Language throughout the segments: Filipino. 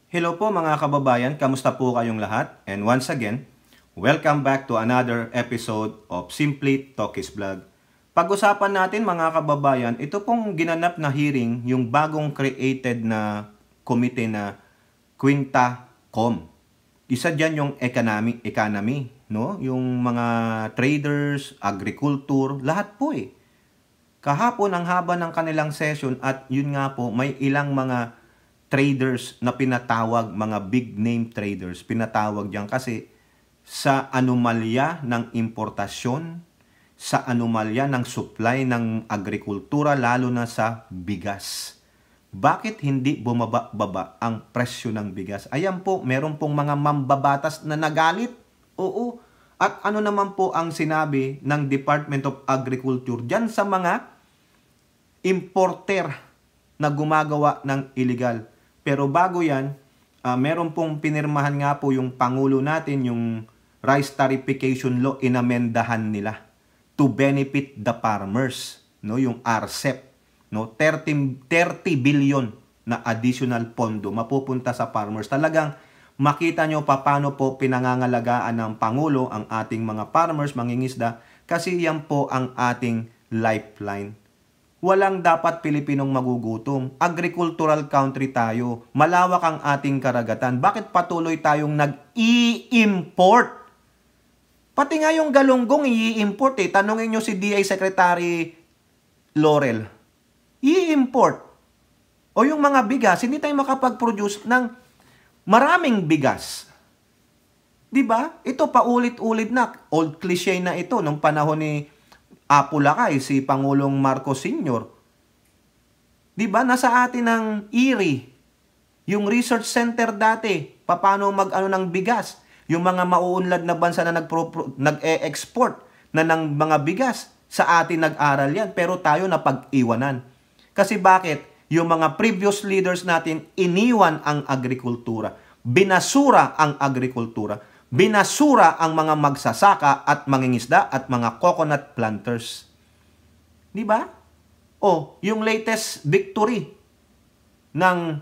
Hello po mga kababayan, kamusta po kayong lahat? And once again, welcome back to another episode of Simply Talkies Vlog. Pag-usapan natin mga kababayan, ito pong ginanap na hearing, yung bagong created na komite na Quinta.com. Isa dyan yung economy, no? Yung mga traders, agriculture, lahat po eh. Kahapon ang haba ng kanilang session at yun nga po, may ilang mga traders na pinatawag, mga big name traders, pinatawag diyan kasi sa anomalya ng importasyon, sa anomalya ng supply ng agrikultura, lalo na sa bigas. Bakit hindi bumaba ang presyo ng bigas? Ayan po, meron pong mga mambabatas na nagalit. Oo. At ano naman po ang sinabi ng Department of Agriculture diyan sa mga importer na gumagawa ng illegal. Pero bago yan, meron pong pinirmahan nga po yung Pangulo natin, yung Rice Tarification Law, inamendahan nila to benefit the farmers, no? Yung RCEP, no? 30 billion na additional pondo mapupunta sa farmers. Talagang makita nyo paano po pinangangalagaan ng Pangulo ang ating mga farmers, mangingisda, kasi yan po ang ating lifeline. Walang dapat Pilipinong magugutom. Agricultural country tayo. Malawak ang ating karagatan. Bakit patuloy tayong nag-i-import? Pati nga yung galunggong i-import eh. Tanungin nyo si DA Secretary Laurel. I-import. O yung mga bigas, hindi tayo makapag-produce ng maraming bigas. Diba? Ito paulit-ulit na. Old cliche na ito nung panahon ni Apulacay, si Pangulong Marcos Sr. Diba? Nasa atin ng IRI, yung research center dati, paano mag-ano ng bigas, yung mga mauunlad na bansa na nag-e-export na ng mga bigas, sa atin nag-aral yan, pero tayo napag-iwanan. Kasi bakit? Yung mga previous leaders natin, iniwan ang agrikultura, binasura ang agrikultura, binasura ang mga magsasaka at mangingisda at mga coconut planters. Di ba? O, yung latest victory ng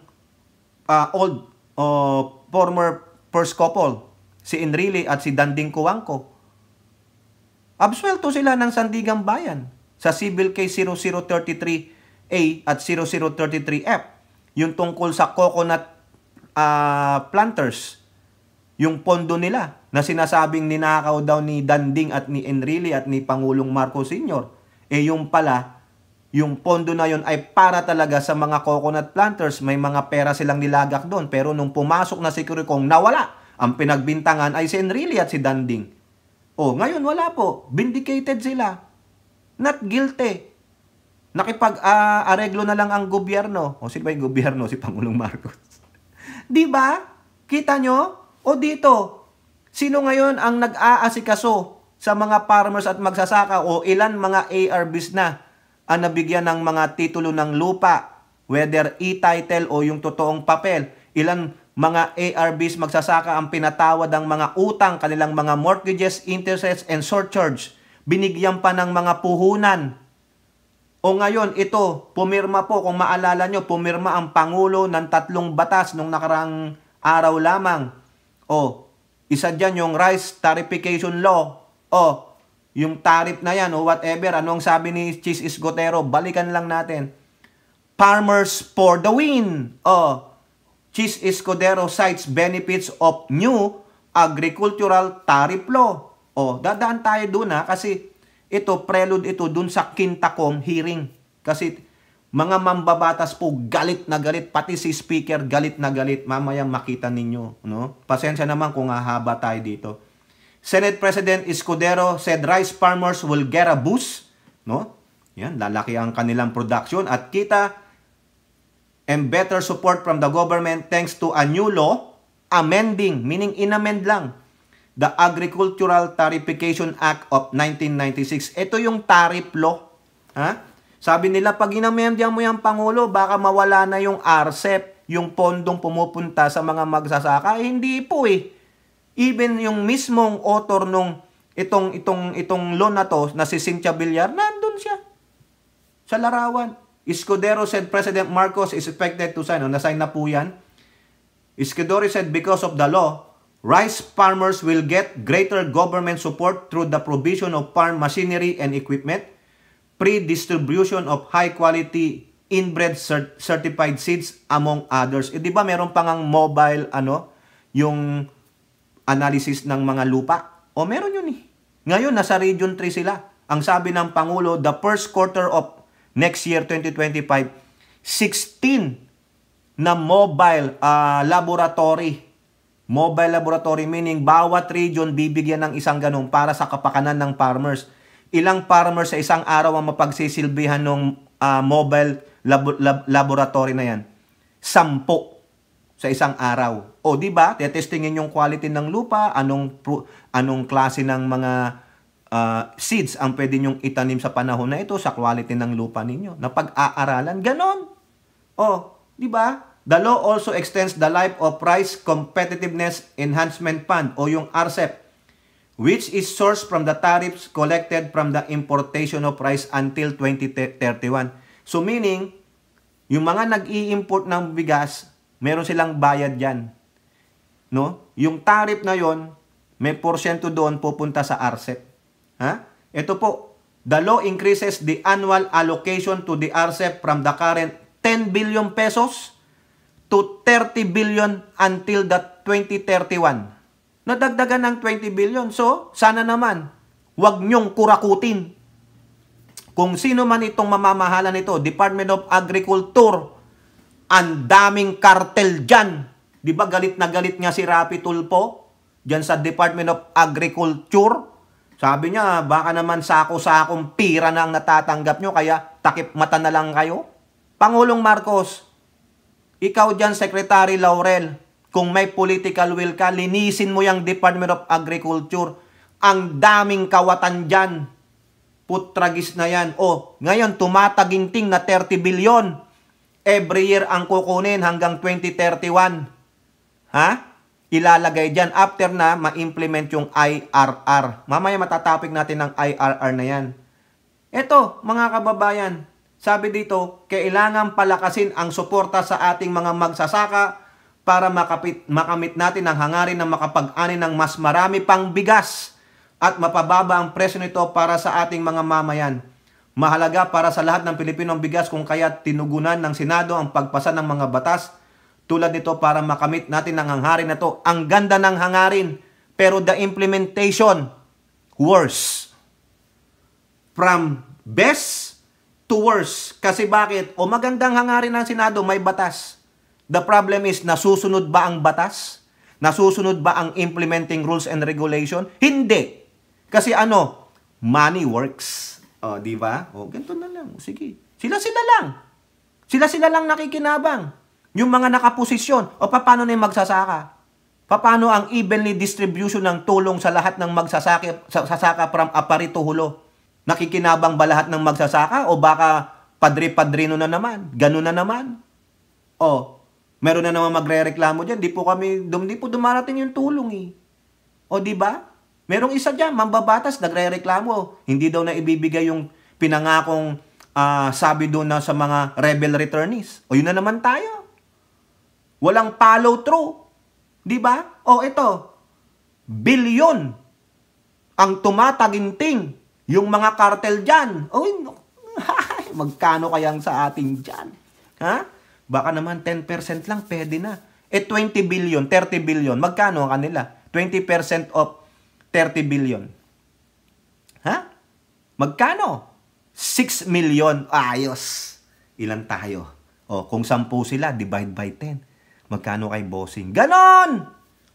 former first couple, si Enrile at si Danding Cuangco. Absuelto sila ng Sandigang Bayan sa civil case 0033A at 0033F, yung tungkol sa coconut planters. Yung pondo nila na sinasabing ninakaw daw ni Danding at ni Enrile at ni Pangulong Marcos Sr. Yung pala, yung pondo na yon ay para talaga sa mga coconut planters. May mga pera silang nilagak doon. Pero nung pumasok na si Curicong, nawala. Ang pinagbintangan ay si Enrile at si Danding. Ngayon wala po. Vindicated sila. Not guilty. Nakipag-areglo na lang ang gobyerno. Sino ba yung gobyerno? Si Pangulong Marcos. Di ba? Kita nyo? O dito, sino ngayon ang nag-aasikaso sa mga farmers at magsasaka o ilan mga ARBs na ang nabigyan ng mga titulo ng lupa, whether e-title o yung totoong papel? Ilan mga ARBs magsasaka ang pinatawad ang mga utang, kanilang mga mortgages, interests, and surcharge? Binigyan pa ng mga puhunan. O ngayon, ito, pumirma po, kung maalala nyo, pumirma ang Pangulo ng 3 batas nung nakarang araw lamang. Isa dyan yung Rice Tarification Law. Yung tariff na yan o whatever. Ano ang sabi ni Chis Escudero? Balikan lang natin. Farmers for the win. Chis Escudero cites benefits of new agricultural tariff law. Dadaan tayo dun kasi ito, prelude ito dun sa Quinta.com hearing. Kasi mga mambabatas po, galit na galit. Pati si speaker, galit na galit. Mamaya makita ninyo. No? Pasensya naman kung hahaba tayo dito. Senate President Escudero said rice farmers will get a boost. No? Yan, lalaki ang kanilang production. At kita and better support from the government thanks to a new law, amending, meaning inamend lang, the Agricultural Tarification Act of 1996. Ito yung tariff law. Sabi nila, pag inamendyan mo yung Pangulo, baka mawala na yung RCEP, yung pondong pumupunta sa mga magsasaka. Hindi po eh. Even yung mismong author nung itong law na to, na si Cynthia Villar, nandun siya sa larawan. Escudero said President Marcos is expected to sign. Nasign na po yan. Isquidori said because of the law, rice farmers will get greater government support through the provision of farm machinery and equipment, pre-distribution of high-quality inbred certified seeds, among others. Di ba meron pang mobile, yung analysis ng mga lupa? O meron yun eh. Ngayon, nasa Region 3 sila. Ang sabi ng Pangulo, the first quarter of next year, 2025, 16 na mobile laboratory. Mobile laboratory meaning bawat region bibigyan ng isang ganun para sa kapakanan ng farmers. Ilang farmers sa isang araw ang mapagsisilbihan ng mobile laboratory na yan? 10 sa isang araw. O di ba? Tetestingin yung quality ng lupa, anong klase ng mga seeds ang pwede nyong itanim sa panahon na ito sa quality ng lupa ninyo. Na pag-aaralan, ganon. O, di ba? The law also extends the life of Rice Competitiveness Enhancement Fund o yung RCEP, which is sourced from the tariffs collected from the importation of rice until 2031. So meaning, yung mga nag-i-import ng bigas, meron silang bayad dyan. No? Yung tariff na yon, may porsyento doon pupunta sa RCEP. Ha? Ito po, the law increases the annual allocation to the RCEP from the current 10 billion pesos to 30 billion until the 2031. Nadagdagan ng 20 billion. So, sana naman, wag nyong kurakutin. Kung sino man itong mamamahala nito, Department of Agriculture, ang daming kartel dyan. Di ba galit na galit nga si Rapi Tulfo dyan sa Department of Agriculture? Sabi niya, baka naman sako-sakong pira na ang natatanggap nyo, kaya takip mata na lang kayo. Pangulong Marcos, ikaw dyan, Secretary Laurel, kung may political will ka, linisin mo yung Department of Agriculture. Ang daming kawatan dyan. Putragis na yan. O, ngayon, tumataginting na 30 billion. Every year ang kukunin hanggang 2031. Ha? Ilalagay dyan after na ma-implement yung IRR. Mamaya matatapik natin ng IRR na yan. Eto, mga kababayan, sabi dito, kailangan palakasin ang suporta sa ating mga magsasaka para makamit natin ang hangarin na makapag-ani ng mas marami pang bigas at mapababa ang presyo nito para sa ating mga mamayan. Mahalaga para sa lahat ng Pilipino ang bigas kung kaya tinugunan ng Senado ang pagpasa ng mga batas tulad nito para makamit natin ang hangarin na to. Ang ganda ng hangarin, pero the implementation, worse. From best to worse. Kasi bakit? O magandang hangarin ng Senado, may batas. The problem is, nasusunod ba ang batas? Nasusunod ba ang implementing rules and regulation? Hindi. Kasi money works. O, di ba? O, ganito na lang. O, sige. Sila-sila lang. Sila-sila lang nakikinabang. Yung mga nakaposisyon. O, paano na yung magsasaka? Paano ang evenly distribution ng tulong sa lahat ng magsasaka from apari to hulo? Nakikinabang ba lahat ng magsasaka? O baka padri-padrino na naman? Ganun na naman? O, meron na naman magre-reklamo dyan. Di po dumarating yung tulong eh. O, di ba? Merong isa dyan, mambabatas, nagre-reklamo. Hindi daw na ibibigay yung pinangakong sabi doon na sa mga rebel returnees. O, yun na naman tayo. Walang follow through. Di ba? O, ito. Bilyon ang tumataginting yung mga kartel dyan. O, magkano kayang sa ating dyan? Ha? Baka naman 10% lang, pwede na. 20 billion, 30 billion, magkano ang kanila? 20% of 30 billion. Ha? Magkano? 6 million. Ayos. Ilan tayo? O, kung 10 sila, divide by 10. Magkano kay bossing? Ganon!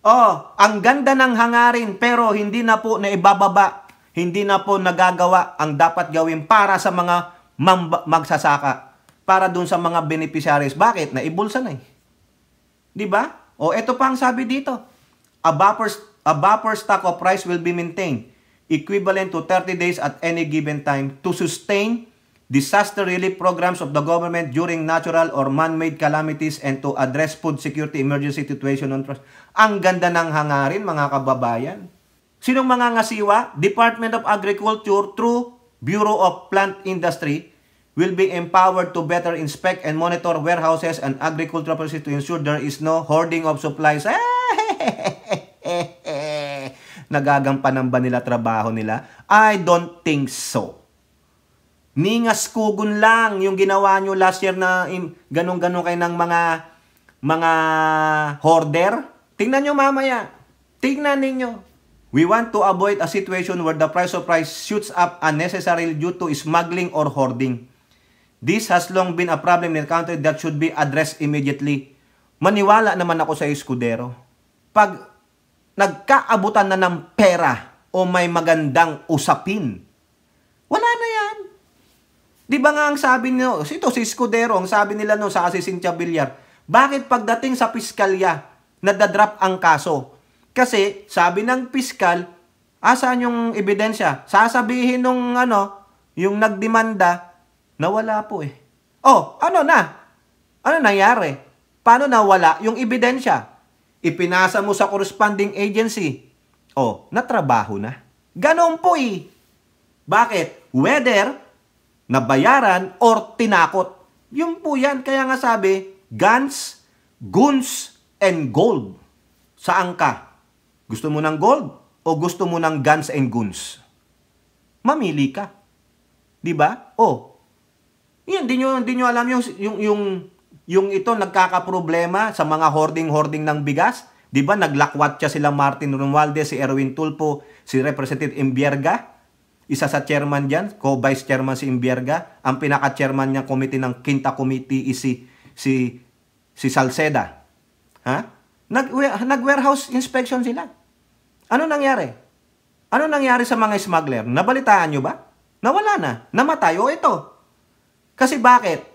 O, ang ganda ng hangarin, pero hindi na po naibababa. Hindi na po nagagawa ang dapat gawin para sa mga magsasaka. Para dun sa mga beneficiaries. Bakit? Naibulsa na eh. Diba? O, eto pa ang sabi dito. A buffer stock of rice will be maintained, equivalent to 30 days at any given time, to sustain disaster relief programs of the government during natural or man-made calamities and to address food security emergency situation on trust. Ang ganda ng hangarin, mga kababayan. Sinong mga ngasiwa? Department of Agriculture through Bureau of Plant Industry will be empowered to better inspect and monitor warehouses and agricultural facilities to ensure there is no hoarding of supplies. Nagagampanan ba nila trabaho nila? I don't think so. Ningas kugun lang yung ginawa nyo last year na ganun-ganun kayo ng mga hoarder. Tingnan nyo mamaya. Tingnan ninyo. We want to avoid a situation where the price of rice shoots up unnecessarily due to smuggling or hoarding. This has long been a problem in the country that should be addressed immediately. Maniwala naman ako sa Escudero. Pag nagkaabutan na ng pera o may magandang usapin, wala na yan. Di ba nga ang sabi nyo, ito si Escudero, ang sabi nila no sa Cynthia Villar, bakit pagdating sa piskalya, nadadrop ang kaso? Kasi sabi ng piskal, asan yung ebidensya? Sasabihin nung yung nagdemanda, na wala po eh. Oh, ano na? Ano nangyari? Paano nawala yung ebidensya? Ipinasa mo sa corresponding agency. Oh, natrabaho na. Ganon po eh. Bakit? Whether nabayaran or tinakot. Yun po yan. Kaya nga sabi, guns, goons, and gold. Saan ka? Gusto mo ng gold o gusto mo ng guns and goons? Mamili ka. Di ba? Oh, yan, di nyo alam yung ito nagkakaproblema sa mga hoarding ng bigas. Di ba naglakwat siya sila Martin Romualdez, si Erwin Tulfo, si Representative Imbierga. Isa sa chairman dyan, co-vice chairman si Imbierga. Ang pinaka-chairman niyang committee ng Quinta Committee is si Salceda. Ha? Nag-warehouse inspection sila. Ano nangyari? Ano nangyari sa mga smuggler? Nabalitaan nyo ba? Nawala na. Namatay o ito. Kasi bakit?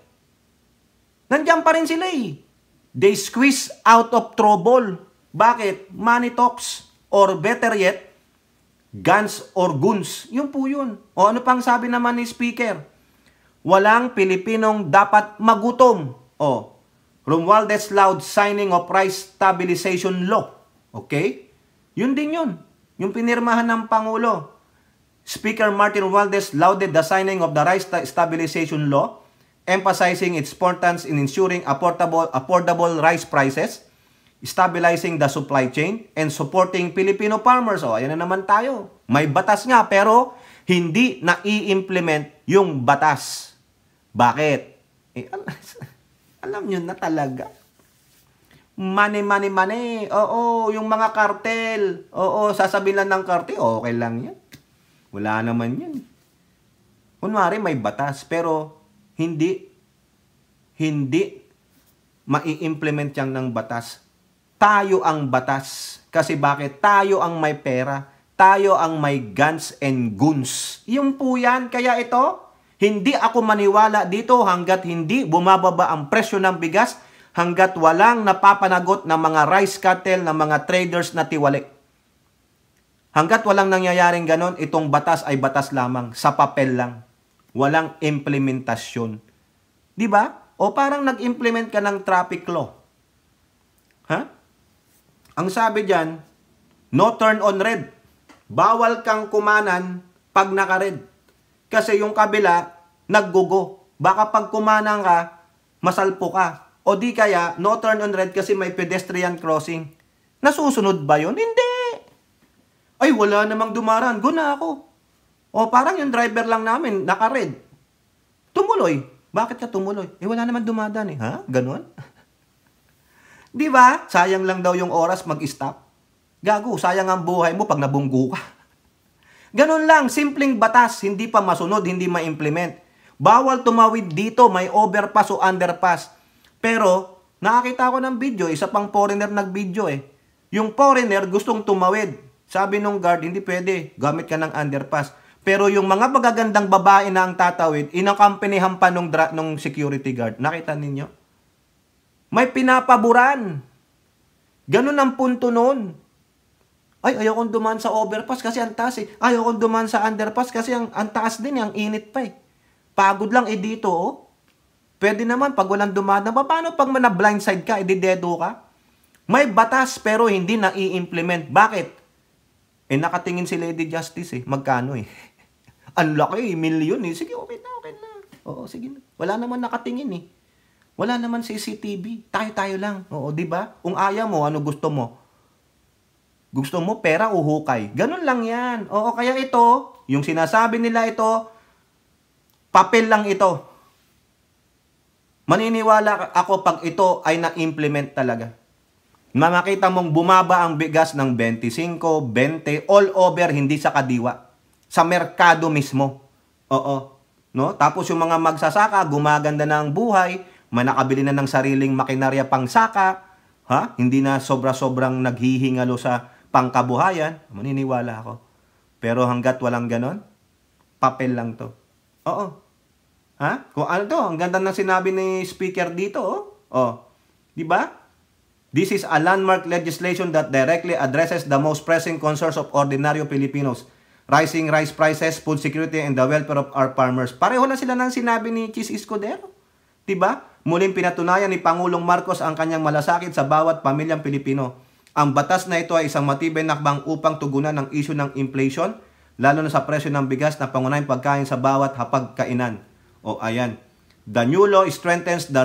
Nandiyan pa rin sila eh. They squeeze out of trouble. Bakit? Money talks. Or better yet, guns or goons. Yun po yun. O ano pang sabi naman ni Speaker? Walang Pilipinong dapat magutom. O, Romualdez loud signing of Price Stabilization Law. Okay? Yun din yun. Yung pinirmahan ng Pangulo. Speaker Martin Romualdez lauded the signing of the Rice Stabilization Law, emphasizing its importance in ensuring affordable rice prices, stabilizing the supply chain, and supporting Filipino farmers. O, ayan na naman tayo. May batas nga, pero hindi na-i-implement yung batas. Bakit? Alam nyo na talaga. Money. Oo, yung mga kartel. Oo, sasabihin lang ng kartel, okay lang yan. Wala naman yan. Kunwari may batas, pero hindi mai-implement yan ng batas. Tayo ang batas. Kasi bakit? Tayo ang may pera. Tayo ang may guns and goons. Yung po yan. Kaya ito, hindi ako maniwala dito hanggat hindi bumababa ang presyo ng bigas, hanggat walang napapanagot ng mga rice cartel, ng mga traders na tiwali. Hanggat walang nangyayaring ganon, itong batas ay batas lamang, sa papel lang. Walang implementasyon. Di ba? O parang nag-implement ka ng traffic law. Ha? Ang sabi dyan, no turn on red. Bawal kang kumanan pag naka-red. Kasi yung kabila, naggugo. Baka pag kumanan ka, masalpo ka. O di kaya, no turn on red kasi may pedestrian crossing. Nasusunod ba yun? Hindi. Ay, wala namang dumaraan. Go na ako. O parang yung driver lang namin, naka-red. Tumuloy. Bakit ka tumuloy? Eh, wala naman dumadaan eh. Ha? Ganon? Di ba? Sayang lang daw yung oras mag-stop. Gago, sayang ang buhay mo pag nabunggo ka. Ganon lang, simpleng batas, hindi pa masunod, hindi ma-implement. Bawal tumawid dito, may overpass o underpass. Pero, nakakita ko ng video, isa pang foreigner nag-video eh. Yung foreigner gustong tumawid. Sabi nung guard, hindi pwede, gamit ka ng underpass. Pero yung mga magagandang babae na ang tatawid, inakampanihan pa nung security guard. Nakita ninyo? May pinapaburan. Ganun ang punto nun. Ay, ayaw kong dumaan sa overpass kasi ang taas eh. Ayaw kong dumaan sa underpass kasi ang taas din, ang init pa eh. Pagod lang eh dito oh. Pwede naman pag walang dumaan. Paano pag na-blindside ka, edidedo ka? May batas pero hindi na i-implement. Bakit? Eh nakatingin si Lady Justice eh. Magkano eh? Ang laki eh, milyon eh. Sige, okay na. Oo, sige. Wala naman nakatingin eh. Wala naman CCTV. Tayo-tayo lang. Oo, di ba? Kung ayaw mo, ano gusto mo? Gusto mo pera o hukay? Ganun lang yan. Oo, kaya ito, yung sinasabi nila ito, papel lang ito. Maniniwala ako pag ito ay na-implement talaga. Makita mong bumaba ang bigas ng 25, 20, all over, hindi sa kadiwa. Sa merkado mismo. Oo. No? Tapos yung mga magsasaka, gumaganda na ang buhay, may nakabili na ng sariling makinarya pang saka, ha? Hindi na sobra-sobrang naghihingalo sa pangkabuhayan. Maniniwala ako. Pero hanggat walang ganon, papel lang to. Oo. Ha? Kung ano to, ang ganda ng sinabi ni speaker dito, oh. Oh. 'Di ba? This is a landmark legislation that directly addresses the most pressing concerns of ordinary Filipinos. Rising rice prices, food security, and the welfare of our farmers. Pareho na sila ng sinabi ni Chis Escudero. 'Di ba? Muling pinatunayan ni Pangulong Marcos ang kanyang malasakit sa bawat pamilyang Pilipino. Ang batas na ito ay isang matibay na hakbang upang tugunan ang issue ng inflation, lalo na sa presyo ng bigas na pangunahing pagkain sa bawat hapagkainan. O ayan. The new law strengthens the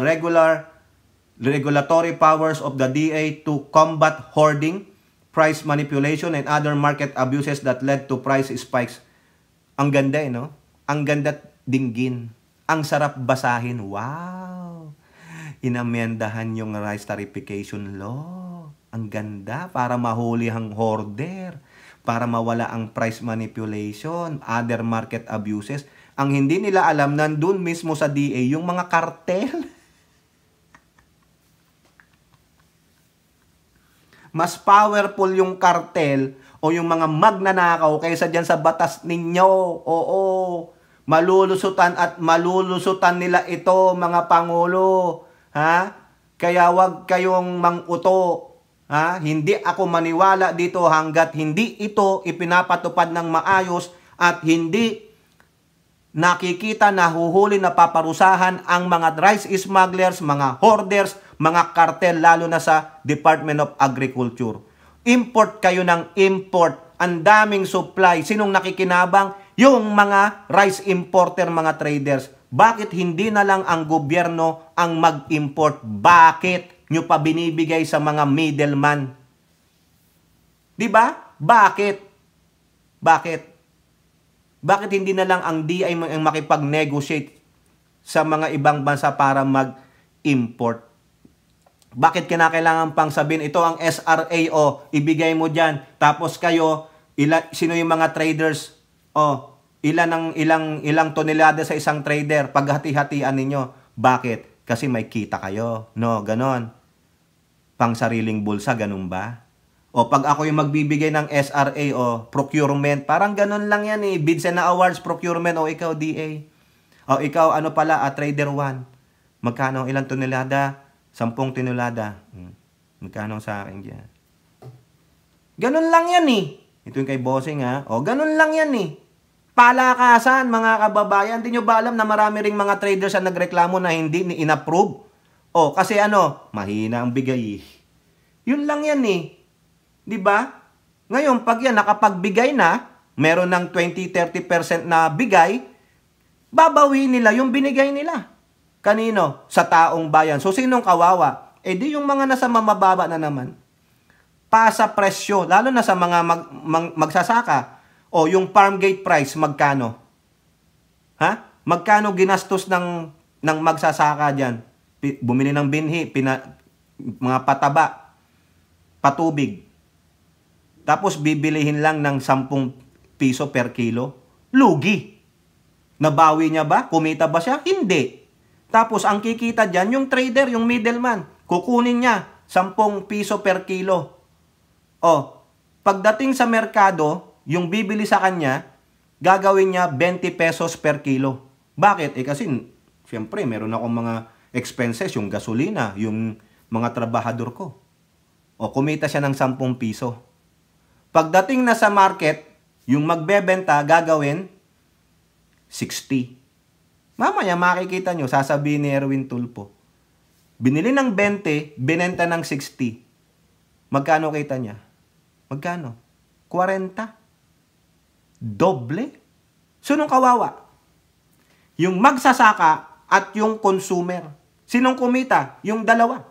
regulatory powers of the DA to combat hoarding, price manipulation, and other market abuses that led to price spikes. Ang ganda no? Ang ganda dinggin. Ang sarap basahin. Wow! Inamendahan yung rice tarification law. Ang ganda para mahuli ang hoarder, para mawala ang price manipulation, other market abuses. Ang hindi nila alam, nandun mismo sa DA, yung mga kartel. Mas powerful yung kartel o yung mga magnanakaw kaysa dyan sa batas ninyo. Oo, malulusutan at malulusutan nila ito, mga Pangulo. Ha? Kaya wag kayong manguto. Ha? Hindi ako maniwala dito hanggat hindi ito ipinapatupad ng maayos at hindi nakikita na huhuli na paparusahan ang mga rice smugglers, mga hoarders, mga kartel, lalo na sa Department of Agriculture. Import kayo ng import. Ang daming supply. Sinong nakikinabang? Yung mga rice importer, mga traders. Bakit hindi na lang ang gobyerno ang mag-import? Bakit nyo pa binibigay sa mga middleman? Diba? Bakit? Bakit? Bakit hindi na lang ang DI ang makipag-negotiate sa mga ibang bansa para mag-import? Bakit kinakailangan pang sabihin, ito ang SRA, ibigay mo dyan. Tapos kayo, sino yung mga traders? Ilang tonelada sa isang trader, paghati-hatian ninyo. Bakit? Kasi may kita kayo. No, ganon. Pang sariling bulsa, ganun ba? O pag ako yung magbibigay ng SRA o procurement, parang ganun lang yan eh. Bids and awards, procurement, o ikaw DA. O ikaw ano pala, trader 1. Magkano ilang tonelada? 10 tonelada. Magkano sa akin dyan? Ganun lang yan eh. Ito yung kay bossing ha. O ganun lang yan eh. Palakasan mga kababayan. Hindi nyo ba alam na marami ring mga traders na nagreklamo na hindi in-approve? O kasi ano, mahina ang bigay eh. Yun lang yan eh. 'Di ba? Ngayon, pag yan nakapagbigay na, meron ng 20-30% na bigay, babawiin nila yung binigay nila. Kanino? Sa taong bayan. So, sinong kawawa? Di yung mga nasa mamababa na naman. Pasa presyo, lalo na sa mga magsasaka. O, yung farm gate price, magkano? Ha? Magkano ginastos ng magsasaka dyan? Bumili ng binhi, mga pataba, patubig. Tapos bibilihin lang ng 10 piso per kilo. Lugi. Nabawi niya ba? Kumita ba siya? Hindi. Tapos ang kikita dyan, yung trader, yung middleman, kukunin niya 10 piso per kilo. Pagdating sa merkado, yung bibili sa kanya, gagawin niya 20 pesos per kilo. Bakit? Kasi, siyempre, meron akong mga expenses, yung gasolina, yung mga trabahador ko. Kumita siya ng 10 piso. Pagdating na sa market, yung magbebenta, gagawin 60. Mamaya makikita nyo, sasabihin ni Erwin Tulfo. Binili ng 20, binenta ng 60. Magkano kita niya? Magkano? 40. Doble. So, nung kawawa? Yung magsasaka at yung consumer. Sinong kumita? Yung dalawa.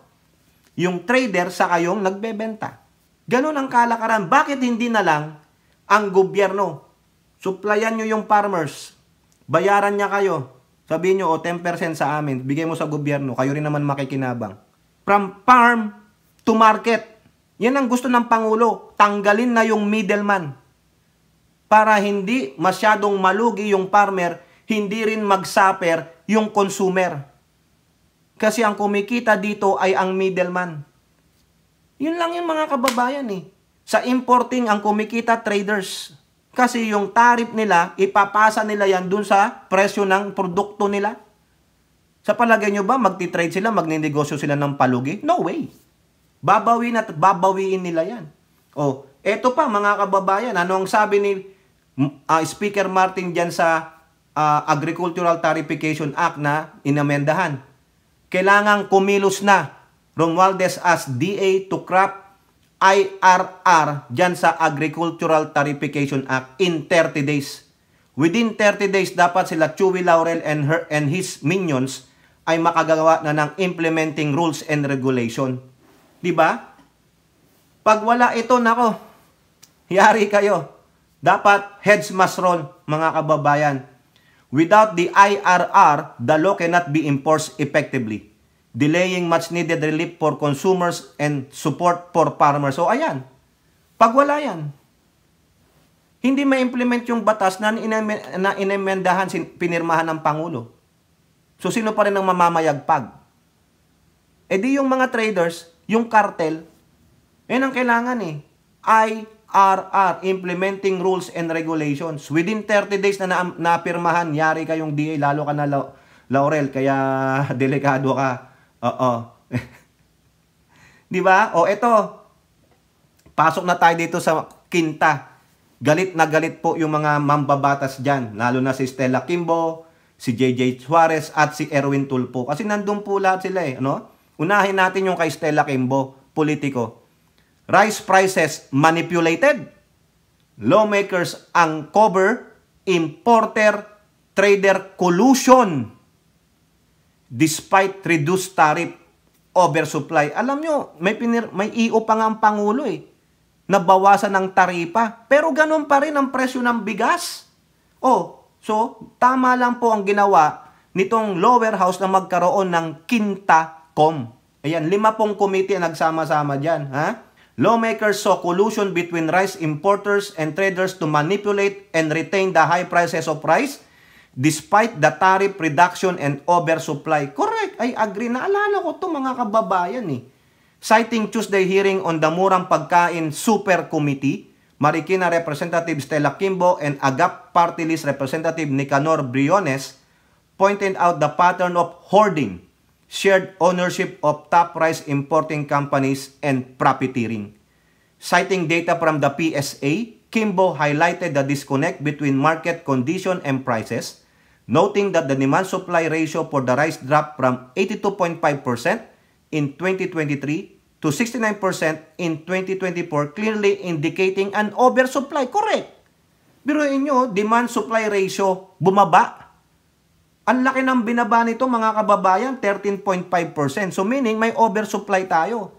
Yung trader saka yung nagbebenta. Ganun ang kalakaran. Bakit hindi na lang ang gobyerno? Supplyan nyo yung farmers. Bayaran niya kayo. Sabihin nyo, 10% sa amin. Bigay mo sa gobyerno. Kayo rin naman makikinabang. From farm to market. Yan ang gusto ng Pangulo. Tanggalin na yung middleman. Para hindi masyadong malugi yung farmer, hindi rin mag-suffer yung consumer. Kasi ang kumikita dito ay ang middleman. Yun lang yung mga kababayan eh. Sa importing, ang kumikita traders. Kasi yung tariff nila, ipapasa nila yan dun sa presyo ng produkto nila. Sa palagay nyo ba, magti-trade sila, magninegosyo sila ng palugi? No way. Babawin at babawiin nila yan. O, eto pa mga kababayan, ano ang sabi ni Speaker Martin dyan sa Agricultural Tariffication Act na inamendahan? Kailangang kumilos na Romualdez as DA to craft IRR dyan sa Agricultural Tariffication Act in 30 days. Within 30 days, dapat sila Chewy Laurel and his minions ay makagawa na ng implementing rules and regulation. Diba? Pag wala ito, nako, yari kayo. Dapat heads must roll, mga kababayan. Without the IRR, the law cannot be enforced effectively, delaying much needed relief for consumers and support for farmers. So ayan, pag wala yan, hindi ma-implement yung batas na inemendahan, pinirmahan ng Pangulo. So sino pa rin ang mamamayagpag? E di yung mga traders, yung cartel, yan ang kailangan eh. IRR, Implementing Rules and Regulations. Within 30 days na napirmahan, yari kayong DA, lalo ka na Laurel, kaya delikado ka. Oo. Di ba? O eto, pasok na tayo dito sa Quinta. Galit na galit po yung mga mambabatas dyan, lalo na si Stella Kimbo, si JJ Suarez at si Erwin Tulfo. Kasi nandun po lahat sila eh. Ano? Unahin natin yung kay Stella Kimbo, politiko. Rice prices manipulated. Lawmakers uncover importer-trader collusion despite reduced tariff oversupply. Alam nyo, may EO pa nga ang Pangulo eh. Nabawasan ng taripa. Pero ganun pa rin ang presyo ng bigas. Oh, so tama lang po ang ginawa nitong lower house na magkaroon ng Quinta-Com. Ayan, 5 committee ang nagsama-sama dyan. Ha? Lawmakers saw collusion between rice importers and traders to manipulate and retain the high prices of rice despite the tariff reduction and oversupply. Correct. I agree. Naalala ko ito mga kababayan eh. Citing Tuesday hearing on the Murang Pagkain Super Committee, Marikina Representative Stella Kimbo and AGAP Party List Representative Nicanor Briones pointed out the pattern of hoarding, shared ownership of top rice importing companies, and profiteering. Citing data from the PSA, Kimbo highlighted the disconnect between market condition and prices, noting that the demand-supply ratio for the rice dropped from 82.5% in 2023 to 69% in 2024, clearly indicating an oversupply. Correct. Biruin nyo, demand-supply ratio bumaba. Ang laki ng binaba nito mga kababayan, 13.5%. So meaning may oversupply tayo.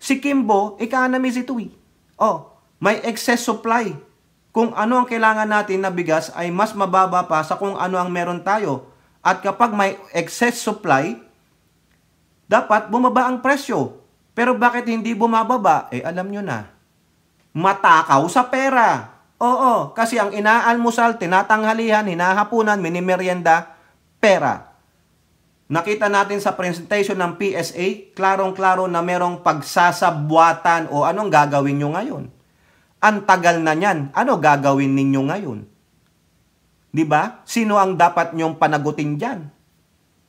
Si Kimbo, economist ito eh. Oh, may excess supply. Kung ano ang kailangan natin na bigas ay mas mababa pa sa kung ano ang meron tayo. At kapag may excess supply, dapat bumaba ang presyo. Pero bakit hindi bumababa? Eh alam nyo na. Matakaw sa pera. Oo, kasi ang inaalmusal, tinatanghalihan, hinahapunan, minimerienda, pera. Nakita natin sa presentation ng PSA, klarong-klaro na merong pagsasabwatan o anong gagawin nyo ngayon. Ang tagal na niyan, ano gagawin ninyo ngayon? Diba? Sino ang dapat nyong panagutin dyan?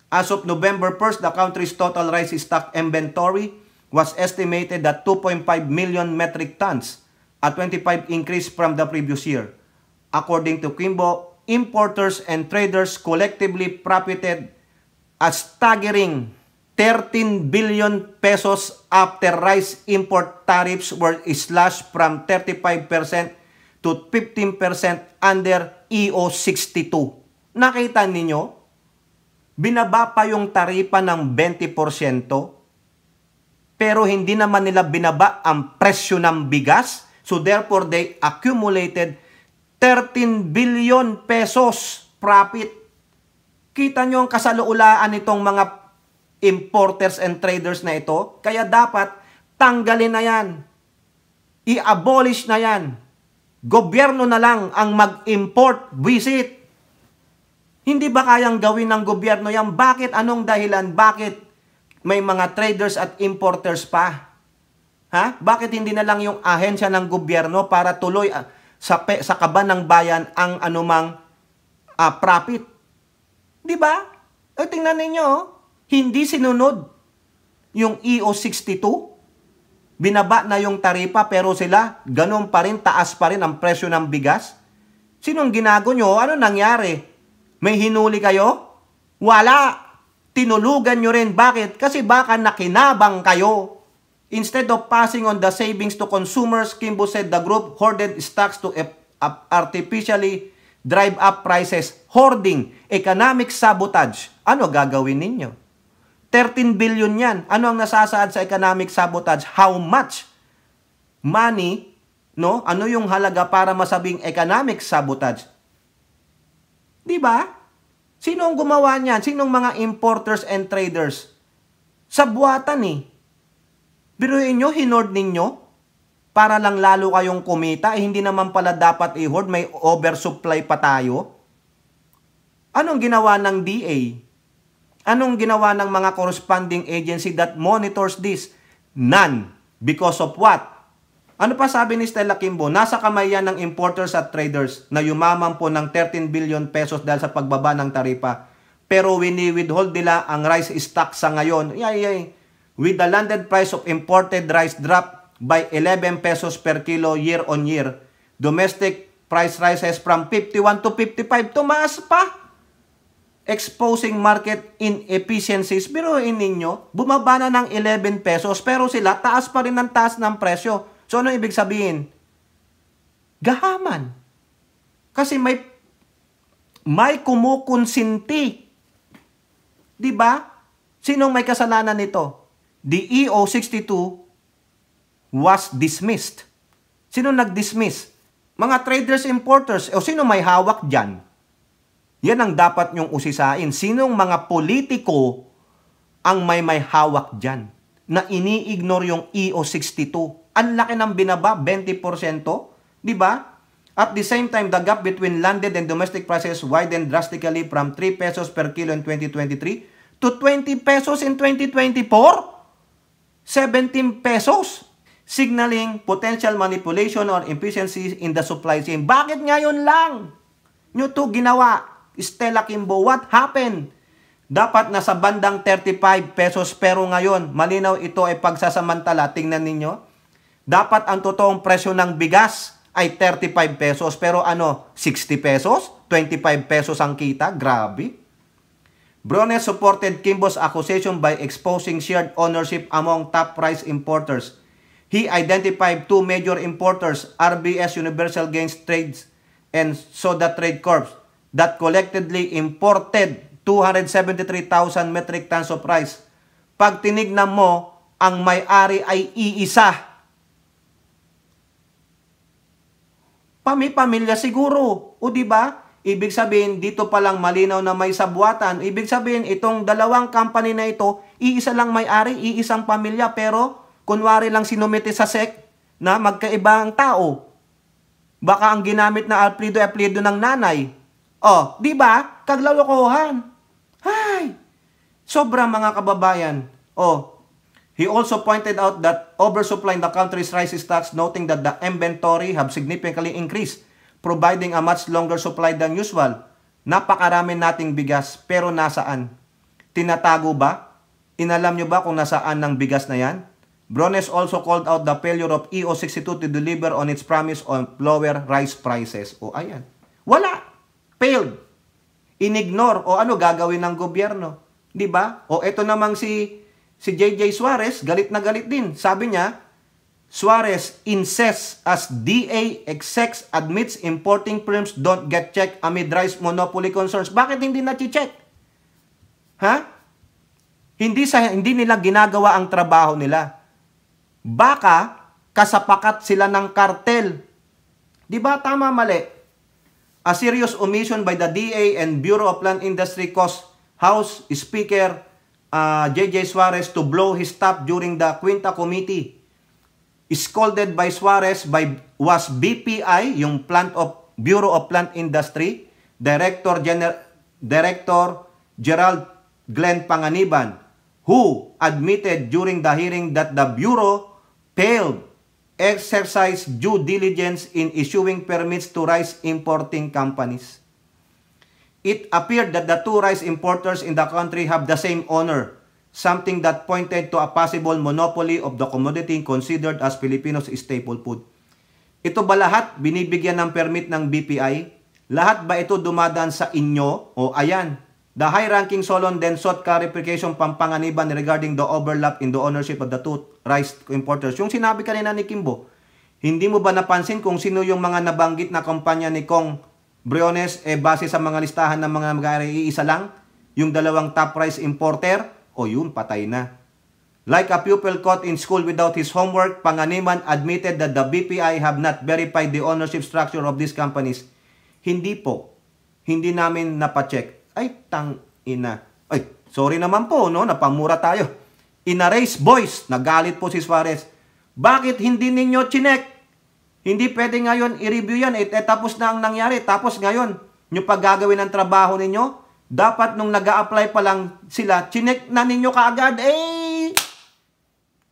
As of November 1st, the country's total rice stock inventory was estimated at 2.5 million metric tons, a 25% increase from the previous year. According to Kimbo, importers and traders collectively profited a staggering 13 billion pesos after rice import tariffs were slashed from 35% to 15% under EO 62. Nakita ninyo? Binaba pa yung taripa ng 20%, pero hindi naman nila binaba ang presyo ng bigas. So therefore, they accumulated 13 billion pesos profit. Kita nyo ang kasaluulaan nitong mga importers and traders na ito. Kaya dapat tanggalin na yan. I-abolish na yan. Gobyerno na lang ang mag-import, visit. Hindi ba kayang gawin ng gobyerno yan? Bakit? Anong dahilan? Bakit may mga traders at importers pa? Ha? Bakit hindi na lang yung ahensya ng gobyerno para tuloy sa kaban ng bayan ang anumang profit? Di ba? Tingnan ninyo, hindi sinunod yung EO62. Binaba na yung taripa pero sila, ganun pa rin, taas pa rin ang presyo ng bigas. Sinong ginago nyo? Ano nangyari? May hinuli kayo? Wala. Tinulugan nyo rin. Bakit? Kasi baka nakinabang kayo. Instead of passing on the savings to consumers, Kimbo said the group hoarded stocks to artificially drive up prices. Hoarding, economic sabotage. Ano gagawin ninyo? 13 billion yan. Ano ang nasasaad sa economic sabotage? How much money, no? Ano yung halaga para masabing economic sabotage? Di ba? Sino ang gumawa niyan? Sinong mga importers and traders? Sabuatan eh. Biruin nyo, hinord ninyo para lang lalo kayong kumita. Hindi naman pala dapat i-hoard. May oversupply pa tayo. Anong ginawa ng DA? Anong ginawa ng mga corresponding agency that monitors this? None. Because of what? Ano pa sabi ni Stella Kimbo? Nasa kamay yan ng importers at traders na yumaman po ng 13 billion pesos dahil sa pagbaba ng taripa. Pero wini-withhold nila ang rice stock sa ngayon. With the landed price of imported rice drop by 11 pesos per kilo year on year, domestic price rises from 51 to 55. Tumaas pa. Exposing market inefficiencies. Biruin ninyo, bumaba na ng 11 pesos pero sila taas pa rin ng taas ng presyo. So ano ibig sabihin? Gahaman. Kasi may kumukonsinti. Di ba? Sinong may kasalanan nito? The EO62 was dismissed. Sino nag-dismiss? Mga traders, importers. O sino may hawak dyan? Yan ang dapat nyong usisain. Sinong mga politiko ang may hawak dyan na ini-ignore yung EO62? Ang laki ng binaba, 20%. Di ba? At the same time, the gap between landed and domestic prices widened drastically from 3 pesos per kilo in 2023 to 20 pesos in 2024. 17 pesos. Signaling potential manipulation or inefficiency in the supply chain. Bakit ngayon lang nyo to ginawa? Stella Kimbo, what happened? Dapat nasa bandang 35 pesos pero ngayon, malinaw ito ay pagsasamantala. Tingnan ninyo. Dapat ang totoong presyo ng bigas ay 35 pesos pero 60 pesos? 25 pesos ang kita? Grabe. Brones supported Kimbo's accusation by exposing shared ownership among top rice importers. He identified two major importers, RBS Universal Grains Trades and Soda Trade Corp, that collectively imported 273,000 metric tons of rice. Pag tinignan mo, ang may-ari ay iisa. Pamilya siguro. O di ba? Ibig sabihin, dito pa lang malinaw na may sabwatan. Ibig sabihin, itong dalawang company na ito, iisa lang may-ari, iisang pamilya, pero kunwari lang sinumite sa SEC na magkaibang tao. Baka ang ginamit na apelyido ng nanay. Oh, di ba? Kaglalokohan. Hay! Sobra mga kababayan. Oh, he also pointed out that oversupply in the country's rice stocks, noting that the inventory have significantly increased, providing a much longer supply than usual. Napakarami nating bigas, pero nasaan? Tinatago ba? Inalam nyo ba kung nasaan ng bigas na yan? Brones also called out the failure of EO62 to deliver on its promise on lower rice prices. O ayan. Wala. Failed. Inignore. O ano gagawin ng gobyerno? Di ba? O ito namang si JJ Suarez, galit na galit din. Sabi niya, Suarez insists as DA execs admits importing firms don't get checked amid rice monopoly concerns. Bakit hindi na-check? Ha? Hindi nila ginagawa ang trabaho nila. Baka kasapakat sila ng kartel. Di ba tama mali? A serious omission by the DA and Bureau of Land Industry caused House Speaker J.J. Suarez to blow his top during the Quinta Committee. Scolded by Suarez was BPI, yung Bureau of Plant Industry, Director Gerald Glenn Panganiban, who admitted during the hearing that the Bureau failed exercise due diligence in issuing permits to rice importing companies. It appeared that the two rice importers in the country have the same owner, something that pointed to a possible monopoly of the commodity considered as Filipinos' staple food. Ito ba lahat binibigyan ng permit ng BPI? Lahat ba ito dumadaan sa inyo? O ayan, the high-ranking Solon then sought clarification Panganiban regarding the overlap in the ownership of the two rice importers. Yung sinabi kanina ni Kimbo, hindi mo ba napansin kung sino yung mga nabanggit na kumpanya ni Kong Briones base sa mga listahan ng mga mag-aari, iisa lang? Yung dalawang top rice importer? O yun, patay na. Like a pupil caught in school without his homework, Panganiban admitted that the BPI have not verified the ownership structure of these companies. Hindi po. Hindi namin napacheck. Ay, ina. Ay, sorry naman po, no? Napamura tayo. In-erase, boys. Nagalit po si Suarez. Bakit hindi ninyo chinek? Hindi pwede ngayon i-review yan. Tapos na ang nangyari. Tapos ngayon, yung paggagawin ng trabaho ninyo, dapat nung nag-a-apply pa lang sila, chinek na ninyo kaagad.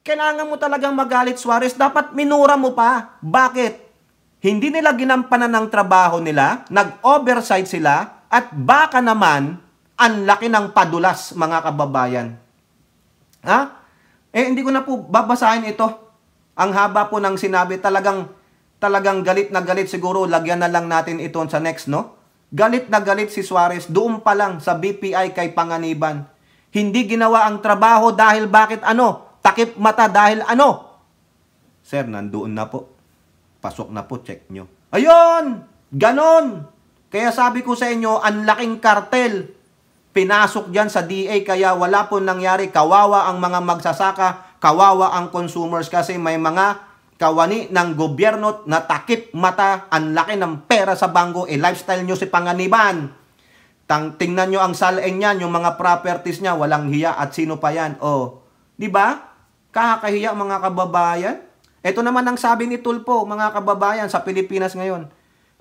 Kailangan mo talagang magalit, Suarez. Dapat minura mo pa. Bakit? Hindi nila ginampanan ng trabaho nila, nag-oversight sila, at baka naman, ang laki ng padulas, mga kababayan. Ha? Hindi ko na po babasahin ito. Ang haba po ng sinabi, talagang galit na galit siguro. Lagyan na lang natin ito sa next, no? Galit na galit si Suarez doon pa lang sa BPI kay Panganiban. Hindi ginawa ang trabaho dahil bakit ano? Takip mata dahil ano? Sir, nandoon na po. Pasok na po, check nyo. Ayun! Ganon! Kaya sabi ko sa inyo, ang laking kartel. Pinasok dyan sa DA kaya wala po nangyari. Kawawa ang mga magsasaka, kawawa ang consumers kasi may mga kawani ng gobyerno na takip mata, ang laki ng pera sa bangko, lifestyle nyo si Panganiban. Tingnan nyo ang salain niyan, yung mga properties niya, walang hiya at sino pa yan. Di ba? Kakakahiya mga kababayan. Ito naman ang sabi ni Tulpo, mga kababayan, sa Pilipinas ngayon.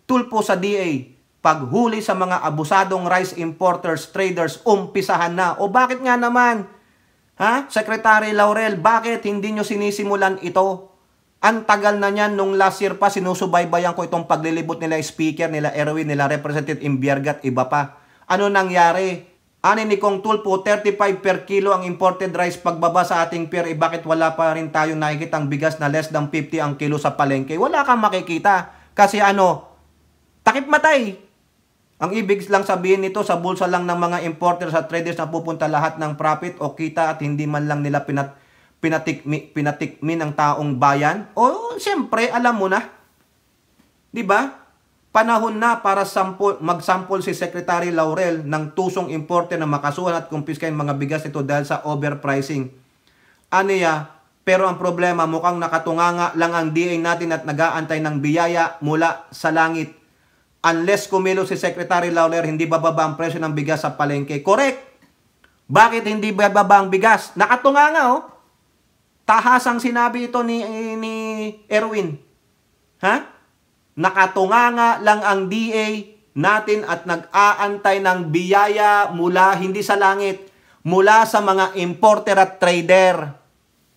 Tulpo sa DA, paghuli sa mga abusadong rice importers, traders, umpisahan na. Bakit nga naman? Ha? Secretary Laurel, bakit hindi nyo sinisimulan ito? Ang tagal na niyan, nung last year pa, sinusubaybayan ko itong paglilibot nila speaker, nila Erwin, nila Representative Imbiargat, iba pa. Ano nangyari? Ani ni Kong Tulpo, 35 per kilo ang imported rice pagbaba sa ating pier. Bakit wala pa rin tayong nakikita ang bigas na less than 50 ang kilo sa palengke? Wala kang makikita. Kasi takip matay. Ang ibig lang sabihin nito, sa bulsa lang ng mga importers at traders na pupunta lahat ng profit o kita at hindi man lang nila pinatikmin ang taong bayan. Siyempre, alam mo na. 'Di ba? Panahon na para mag-sample si Secretary Laurel ng tusong importer na makasuhan at kumpiskahin mga bigas ito dahil sa overpricing. Pero ang problema, mukhang nakatunganga lang ang DA natin at nag-aantay ng biyaya mula sa langit. Unless kumilo si Secretary Laurel, hindi bababa ang presyo ng bigas sa palengke. Correct! Bakit hindi bababa ang bigas? Nakatunganga, Tahasang sinabi ito ni Erwin. Ha? Nakatunganga lang ang DA natin at nag-aantay ng biyaya mula hindi sa langit, mula sa mga importer at trader.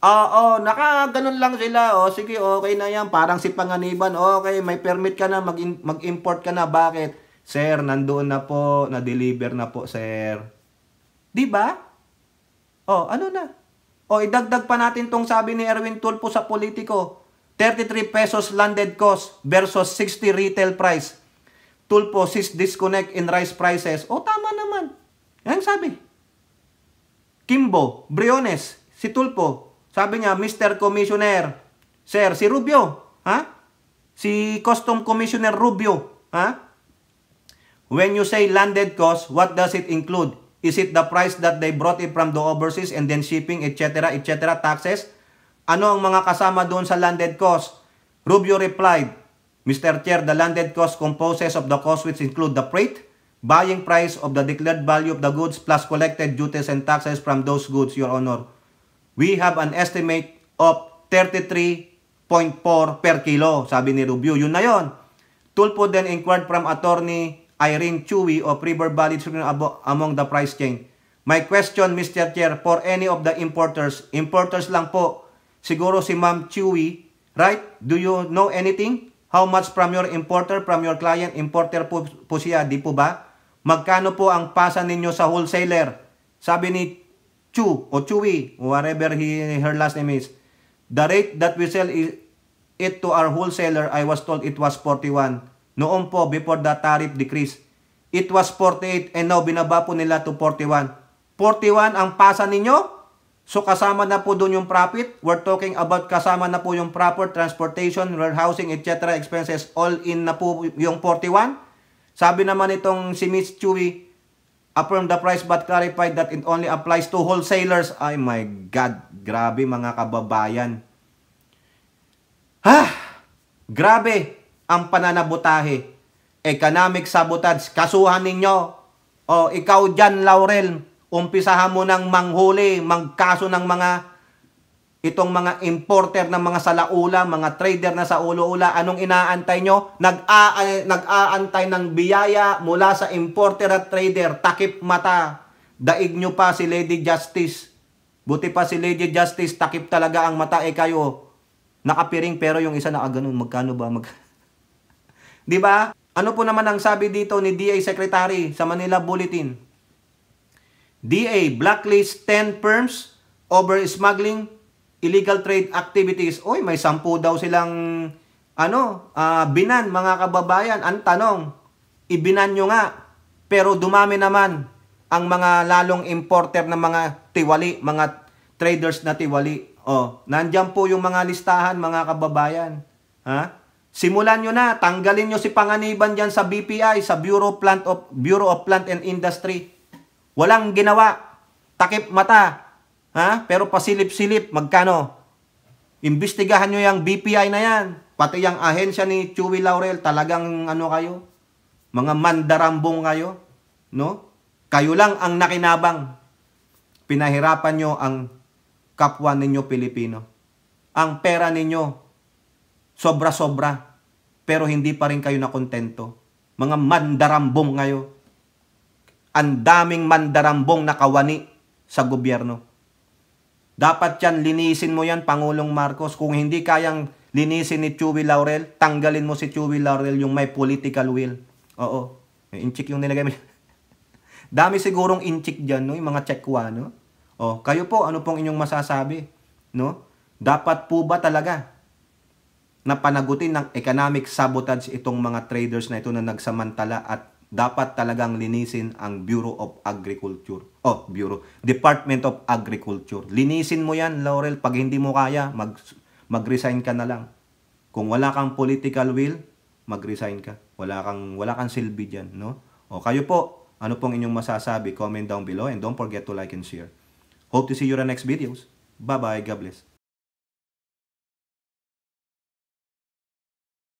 Nakaganon lang sila. Sige, okay na yan. Parang si Panganiban, okay, may permit ka na, mag-import ka na. Bakit? Sir, nandoon na po, na-deliver na po, sir. Diba? Ano na? Idagdag pa natin tong sabi ni Erwin Tulfo sa Politico. 33 pesos landed cost versus 60 retail price. Tulfo sees disconnect in rice prices. Tama naman. Yan sabi. Kimbo, Briones, si Tulfo, sabi niya, Mr. Commissioner, Sir, si Rubio, ha? Si Custom Commissioner Rubio, ha? When you say landed cost, what does it include? Is it the price that they brought it from the overseas and then shipping, etc., taxes? Ano ang mga kasama doon sa landed cost? Rubio replied, Mr. Chair, the landed cost composes of the cost which include the freight, buying price of the declared value of the goods plus collected duties and taxes from those goods, Your Honor. We have an estimate of 33.4 per kilo, sabi ni Rubio. Yun na yun. Tulfo then inquired from attorney Irene Chewy of River Valley among the price chain. My question, Mr. Chair, for any of the importers lang po, siguro si Ma'am Chewy, right? Do you know anything? How much from your importer, from your client? Importer po siya, di po ba? Magkano po ang pasa ninyo sa wholesaler? Sabi ni Chu o Chewy, whatever her last name is, the rate that we sell it to our wholesaler, I was told it was 41. Noon po, before the tariff decrease, it was 48 and now binaba po nila to 41. 41 ang pasa ninyo? So kasama na po doon yung profit? We're talking about kasama na po yung proper transportation, warehousing, etc. expenses, all in na po yung 41? Sabi naman itong si Miss Chewy, affirmed the price but clarified that it only applies to wholesalers. Ay my God, grabe mga kababayan. Grabe ang pananabutahe. Economic sabotage, kasuhan ninyo. O ikaw dyan, Laurel, umpisahan mo ng manghuli, magkaso ng itong mga importer ng mga salaula, mga trader na sa ulo-ula. Anong inaantay nyo? Nag-aantay ng biyaya mula sa importer at trader. Takip mata. Daig nyo pa si Lady Justice. Buti pa si Lady Justice, takip talaga ang mata. Kayo, nakapiring pero yung isa nakaganon. Magkano ba? Di ba? Ano po naman ang sabi dito ni DA Secretary sa Manila Bulletin? DA blacklist 10 firms over smuggling illegal trade activities. Oy, may 10 daw silang binan mga kababayan. Ang tanong, ibinan nyo nga. Pero dumami naman ang mga lalong importer ng mga tiwali, mga traders na tiwali. Nandiyan po yung mga listahan mga kababayan. Ha? Simulan nyo na, tanggalin nyo si Panganiban dyan sa BPI, sa Bureau of Plant and Industry. Walang ginawa. Takip mata. Ha? Pero pasilip-silip, magkano? Imbestigahan nyo yung BPI na yan. Pati yung ahensya ni Chewy Laurel, talagang kayo? Mga mandarambong kayo. No? Kayo lang ang nakinabang. Pinahirapan nyo ang kapwa ninyo Pilipino. Ang pera ninyo, sobra-sobra. Pero hindi pa rin kayo nakontento. Mga mandarambong kayo. Ang daming mandarambong nakawani sa gobyerno. Dapat yan, linisin mo yan, Pangulong Marcos. Kung hindi kayang linisin ni Chewy Laurel, tanggalin mo si Chewy Laurel, yung may political will. Oo. Inchik yung nilagay mo. Dami sigurong inchik dyan, no? Yung mga tsekwa, no? Kayo po, ano pong inyong masasabi? No? Dapat po ba talaga na panagutin ng economic sabotage itong mga traders na ito na nagsamantala at dapat talagang linisin ang Bureau of Agriculture. Department of Agriculture. Linisin mo yan, Laurel. Pag hindi mo kaya, mag-resign ka na lang. Kung wala kang political will, mag-resign ka. Wala kang silbi dyan, no? Kayo po, ano pong inyong masasabi? Comment down below and don't forget to like and share. Hope to see you in the next videos. Bye-bye. God bless.